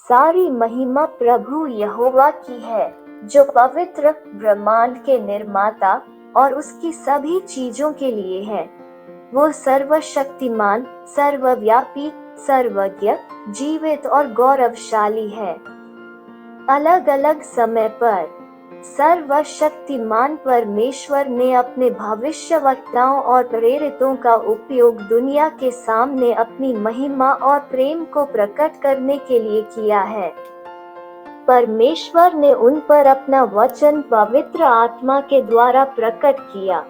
सारी महिमा प्रभु यहोवा की है, जो पवित्र ब्रह्मांड के निर्माता और उसकी सभी चीजों के लिए है। वो सर्वशक्तिमान, सर्वव्यापी, सर्वज्ञ, जीवित और गौरवशाली है। अलग अलग समय पर सर्वशक्तिमान परमेश्वर ने अपने भविष्यवक्ताओं और प्रेरितों का उपयोग दुनिया के सामने अपनी महिमा और प्रेम को प्रकट करने के लिए किया है। परमेश्वर ने उन पर अपना वचन पवित्र आत्मा के द्वारा प्रकट किया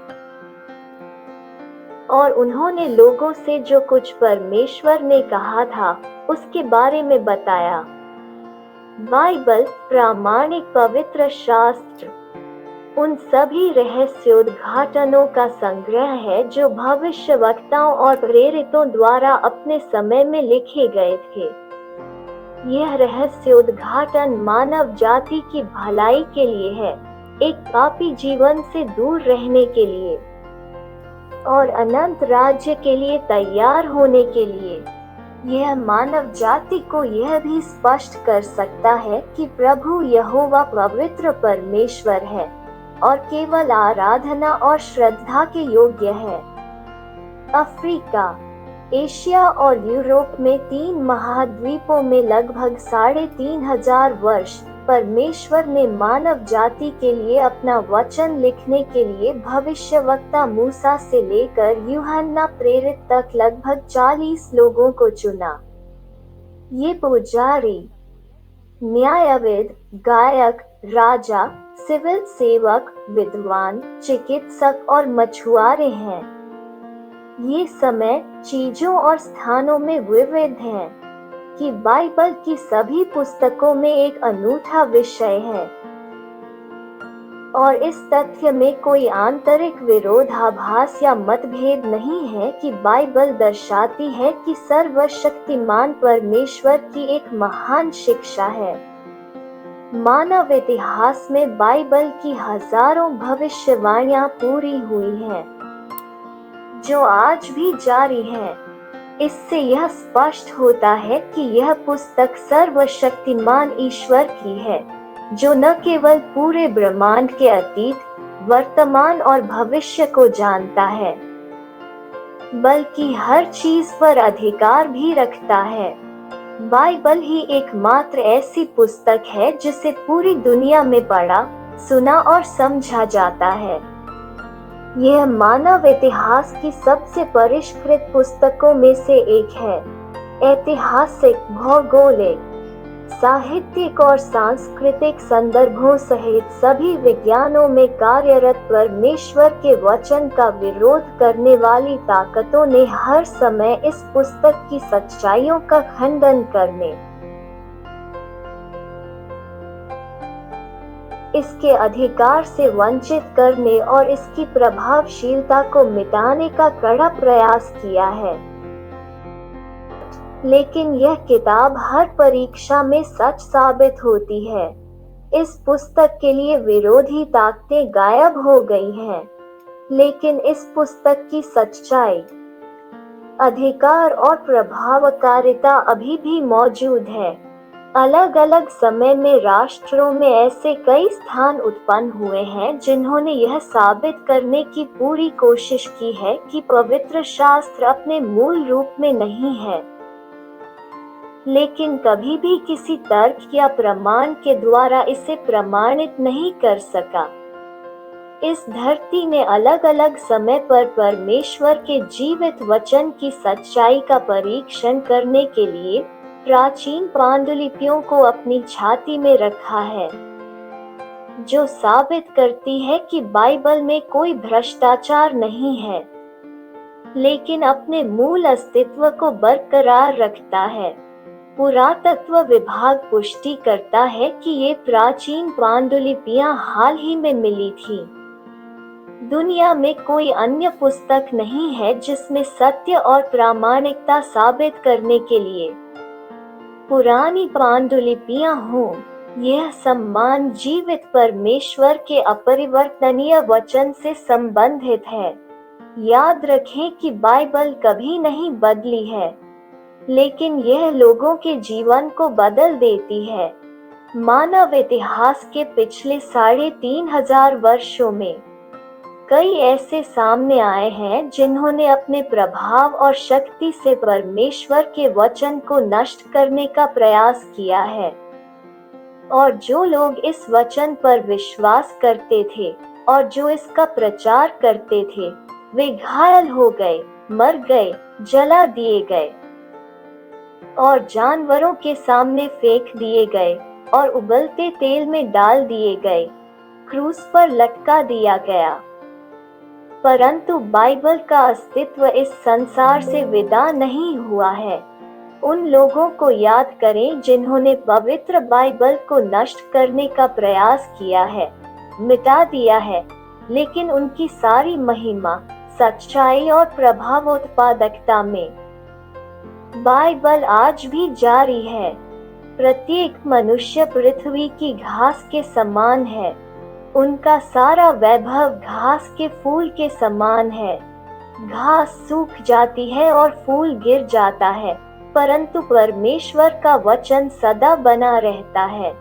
और उन्होंने लोगों से जो कुछ परमेश्वर ने कहा था उसके बारे में बताया। बाइबल प्रामाणिक पवित्र शास्त्र उन सभी रहस्योद्घाटनों का संग्रह है जो भविष्यवक्ताओं और प्रेरितों द्वारा अपने समय में लिखे गए थे। यह रहस्योद्घाटन मानव जाति की भलाई के लिए है, एक पापी जीवन से दूर रहने के लिए और अनंत राज्य के लिए तैयार होने के लिए। यह मानव जाति को यह भी स्पष्ट कर सकता है कि प्रभु यहोवा पवित्र परमेश्वर है और केवल आराधना और श्रद्धा के योग्य है। अफ्रीका, एशिया और यूरोप में 3 महाद्वीपों में लगभग 3500 वर्ष परमेश्वर ने मानव जाति के लिए अपना वचन लिखने के लिए भविष्यवक्ता मूसा से लेकर यूहन्ना प्रेरित तक लगभग 40 लोगों को चुना। ये पुजारी, न्यायविद, गायक, राजा, सिविल सेवक, विद्वान, चिकित्सक और मछुआरे हैं। ये समय, चीजों और स्थानों में विविध हैं कि बाइबल की सभी पुस्तकों में एक अनूठा विषय है और इस तथ्य में कोई आंतरिक विरोधाभास या मतभेद नहीं है कि बाइबल दर्शाती है कि सर्वशक्तिमान परमेश्वर की एक महान शिक्षा है। मानव इतिहास में बाइबल की हजारों भविष्यवाणियां पूरी हुई हैं, जो आज भी जारी हैं। इससे यह स्पष्ट होता है कि यह पुस्तक सर्वशक्तिमान ईश्वर की है, जो न केवल पूरे ब्रह्मांड के अतीत, वर्तमान और भविष्य को जानता है, बल्कि हर चीज पर अधिकार भी रखता है। बाइबल ही एकमात्र ऐसी पुस्तक है जिसे पूरी दुनिया में पढ़ा, सुना और समझा जाता है। यह मानव इतिहास की सबसे परिष्कृत पुस्तकों में से एक है। ऐतिहासिक, भौगोलिक, साहित्यिक और सांस्कृतिक संदर्भों सहित सभी विज्ञानों में कार्यरत परमेश्वर के वचन का विरोध करने वाली ताकतों ने हर समय इस पुस्तक की सच्चाइयों का खंडन करने, इसके अधिकार से वंचित करने और इसकी प्रभावशीलता को मिटाने का कड़ा प्रयास किया है। लेकिन यह किताब हर परीक्षा में सच साबित होती है। इस पुस्तक के लिए विरोधी ताकतें गायब हो गई हैं, लेकिन इस पुस्तक की सच्चाई, अधिकार और प्रभावकारिता अभी भी मौजूद है। अलग अलग समय में राष्ट्रों में ऐसे कई स्थान उत्पन्न हुए हैं जिन्होंने यह साबित करने की पूरी कोशिश की है कि पवित्र शास्त्र अपने मूल रूप में नहीं है, लेकिन कभी भी किसी तर्क या प्रमाण के द्वारा इसे प्रमाणित नहीं कर सका। इस धरती ने अलग अलग समय पर परमेश्वर के जीवित वचन की सच्चाई का परीक्षण करने के लिए प्राचीन पांडुलिपियों को अपनी छाती में रखा है, जो साबित करती है कि बाइबल में कोई भ्रष्टाचार नहीं है, लेकिन अपने मूल अस्तित्व को बरकरार रखता है। पुरातत्व विभाग पुष्टि करता है कि ये प्राचीन पांडुलिपियां हाल ही में मिली थी। दुनिया में कोई अन्य पुस्तक नहीं है जिसमें सत्य और प्रामाणिकता साबित करने के लिए पुरानी पांडुलिपियां हों। यह सम्मान जीवित परमेश्वर के अपरिवर्तनीय वचन से संबंधित है। याद रखें कि बाइबल कभी नहीं बदली है। लेकिन यह लोगों के जीवन को बदल देती है। मानव इतिहास के पिछले 3,500 वर्षों में कई ऐसे सामने आए हैं जिन्होंने अपने प्रभाव और शक्ति से परमेश्वर के वचन को नष्ट करने का प्रयास किया है। और जो लोग इस वचन पर विश्वास करते थे और जो इसका प्रचार करते थे, वे घायल हो गए, मर गए, जला दिए गए और जानवरों के सामने फेंक दिए गए और उबलते तेल में डाल दिए गए, क्रूस पर लटका दिया गया। परंतु बाइबल का अस्तित्व इस संसार से विदा नहीं हुआ है। उन लोगों को याद करें जिन्होंने पवित्र बाइबल को नष्ट करने का प्रयास किया है, मिटा दिया है, लेकिन उनकी सारी महिमा, सच्चाई और प्रभाव उत्पादकता में। बाइबल आज भी जारी है। प्रत्येक मनुष्य पृथ्वी की घास के समान है। उनका सारा वैभव घास के फूल के समान है। घास सूख जाती है और फूल गिर जाता है, परंतु परमेश्वर का वचन सदा बना रहता है।